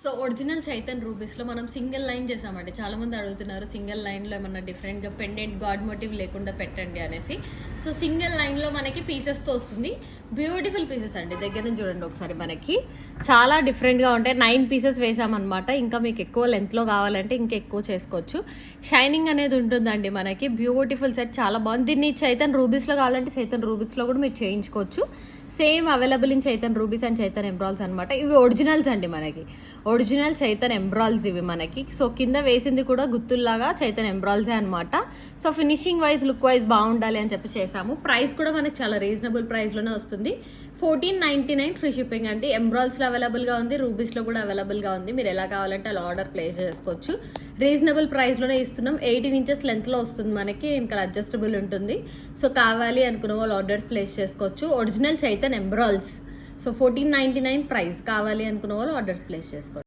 So original Chaitan రూబీస్లో మనం single line చేసామండి. చాలామంది అడుగుతున్నారు సింగిల్ లైన్లో ఏమన్నా డిఫరెంట్గా పెండెంట్ గాడ్ మోటివ్ లేకుండా పెట్టండి అనేసి. సో సింగిల్ లైన్లో మనకి పీసెస్తో వస్తుంది. బ్యూటిఫుల్ పీసెస్ అండి. దగ్గర నుంచి చూడండి ఒకసారి. మనకి చాలా డిఫరెంట్గా ఉంటాయి. 9 పీసెస్ వేసామన్నమాట. ఇంకా మీకు ఎక్కువ లెంత్లో కావాలంటే ఇంకా ఎక్కువ చేసుకోవచ్చు. షైనింగ్ అనేది ఉంటుందండి మనకి. బ్యూటిఫుల్ సెట్, చాలా బాగుంది. దీన్ని చైతన్ రూబీస్లో కావాలంటే చైతన్ రూబీస్లో కూడా మీరు చేయించుకోవచ్చు. Same available in Chaitan rubies and Chaitan emeralds అనమాట. ఇవి ఒరిజినల్స్ అండి మనకి. ఒరిజినల్ చైతన్ ఎంబ్రాల్స్ ఇవి మనకి. సో కింద వేసింది కూడా గుత్తుల్లాగా చైతన్ ఎంబ్రాల్సే అనమాట. So finishing wise, look wise బాగుండాలి అని చెప్పి చేసాము. ప్రైస్ కూడా మనకి చాలా రీజనబుల్ ప్రైస్లోనే వస్తుంది. 1499 ఫ్రీ షిప్పింగ్ అండి. ఎంబ్రాల్స్లో అవైలబుల్గా ఉంది, రూబీస్లో కూడా అవైలబుల్గా ఉంది. మీరు ఎలా కావాలంటే అలా ఆర్డర్ ప్లేస్ చేసుకోవచ్చు. రీజనబుల్ ప్రైస్లోనే ఇస్తున్నాం. 18 ఇంచెస్ లెంత్లో వస్తుంది మనకి. ఇంకా అడ్జస్టబుల్ ఉంటుంది. సో కావాలి అనుకున్న వాళ్ళు ఆర్డర్స్ ప్లేస్ చేసుకోవచ్చు. Original Chaitan emeralds. So 1499 price. కావాలి అనుకున్న వాళ్ళు ఆర్డర్స్ ప్లేస్ చేసుకోవచ్చు.